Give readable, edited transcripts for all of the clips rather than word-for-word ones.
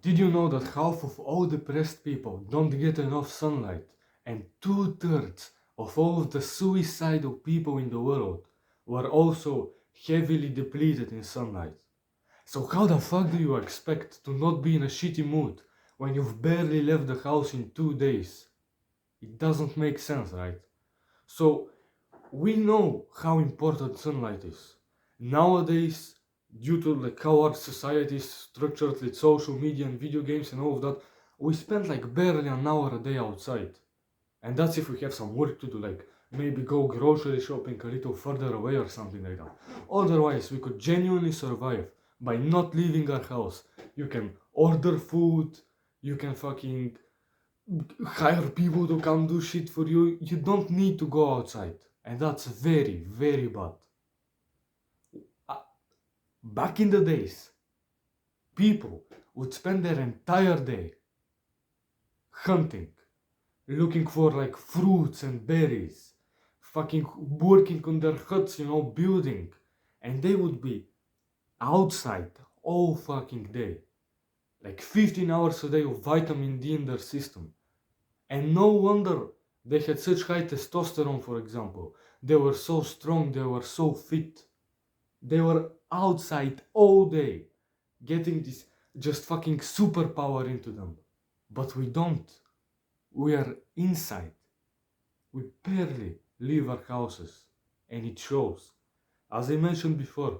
Did you know that half of all depressed people don't get enough sunlight, and 2/3 of all of the suicidal people in the world were also heavily depleted in sunlight? So how the fuck do you expect to not be in a shitty mood when you've barely left the house in 2 days? It doesn't make sense, right? So we know how important sunlight is. Nowadays, due to like how our society is structured with social media and video games and all of that, we spend like barely an hour a day outside. And that's if we have some work to do, like maybe go grocery shopping a little further away or something like that. Otherwise, we could genuinely survive by not leaving our house. You can order food, you can fucking hire people to come do shit for you. You don't need to go outside. And that's very, very bad. Back in the days, people would spend their entire day hunting, looking for like fruits and berries, fucking working on their huts, building. And they would be outside all fucking day. Like 15 hours a day of vitamin D in their system. And no wonder they had such high testosterone, for example. They were so strong, they were so fit. They were outside all day, getting this just fucking superpower into them. But we don't. We are inside. We barely leave our houses, and it shows. As I mentioned before,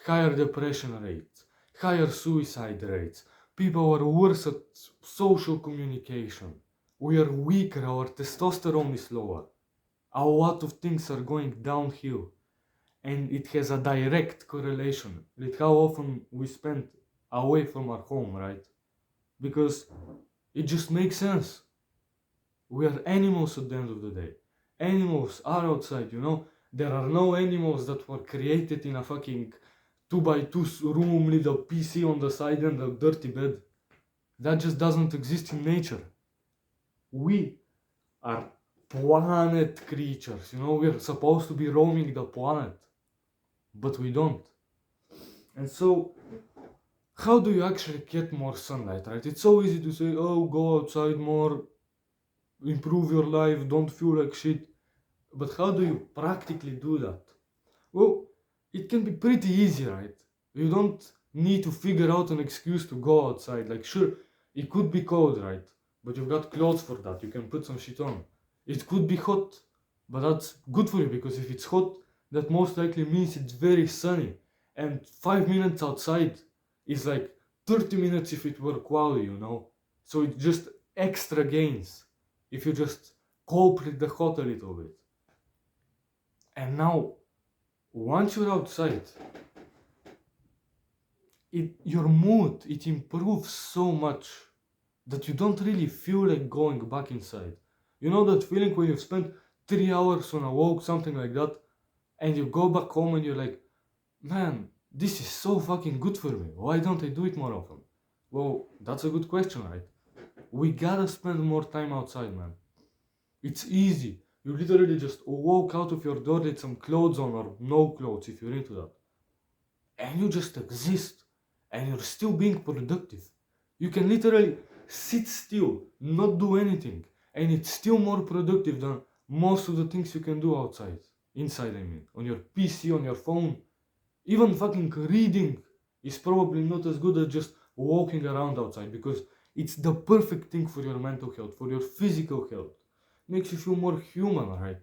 higher depression rates, higher suicide rates, people are worse at social communication. We are weaker, our testosterone is lower. A lot of things are going downhill. And it has a direct correlation with how often we spend away from our home, right? Because it just makes sense. We are animals at the end of the day. Animals are outside, There are no animals that were created in a fucking 2x2 room with a PC on the side and a dirty bed. That just doesn't exist in nature. We are planet creatures, We're supposed to be roaming the planet. But we don't. And so, how do you actually get more sunlight, right? It's so easy to say, oh, go outside more, improve your life, don't feel like shit. But how do you practically do that? Well, it can be pretty easy, right? You don't need to figure out an excuse to go outside. Like, sure, it could be cold, right? But you've got clothes for that. You can put some shit on. It could be hot, but that's good for you because if it's hot, that most likely means it's very sunny. And 5 minutes outside is like 30 minutes if it were cloudy, So it's just extra gains if you just cope with the hot a little bit. And now, once you're outside, your mood, it improves so much that you don't really feel like going back inside. You know that feeling when you've spent 3 hours on a walk, something like that, and you go back home and you're like, man, this is so fucking good for me. Why don't I do it more often? Well, that's a good question, right? We gotta spend more time outside, man. It's easy. You literally just walk out of your door with some clothes on or no clothes if you're into that. And you just exist. And you're still being productive. You can literally sit still, not do anything. And it's still more productive than most of the things you can do outside. Inside, I mean. On your PC, on your phone. Even fucking reading is probably not as good as just walking around outside because it's the perfect thing for your mental health, for your physical health. Makes you feel more human, right?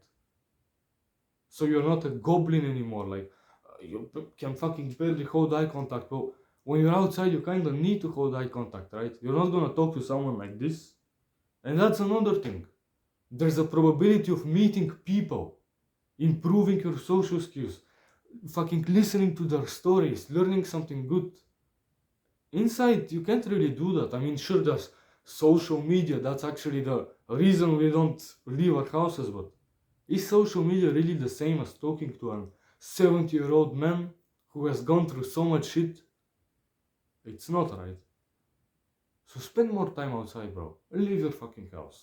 So you're not a goblin anymore, like you can fucking barely hold eye contact. Well, when you're outside, you kind of need to hold eye contact, right? You're not gonna talk to someone like this. And that's another thing. There's a probability of meeting people, improving your social skills, fucking listening to their stories, learning something good. Inside, you can't really do that. I mean, sure, there's social media. That's actually the reason we don't leave our houses, but is social media really the same as talking to a 70-year-old man who has gone through so much shit? It's not, right? So spend more time outside, bro. Leave your fucking house.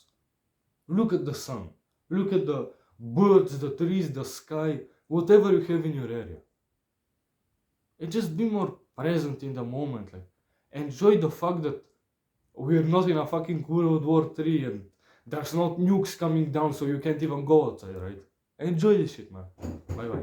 Look at the sun. Look at the birds, the trees, the sky, whatever you have in your area. And just be more present in the moment. Like, enjoy the fact that We're not in a fucking World War III and there's not nukes coming down so you can't even go outside, right? Enjoy this shit, man. Bye bye.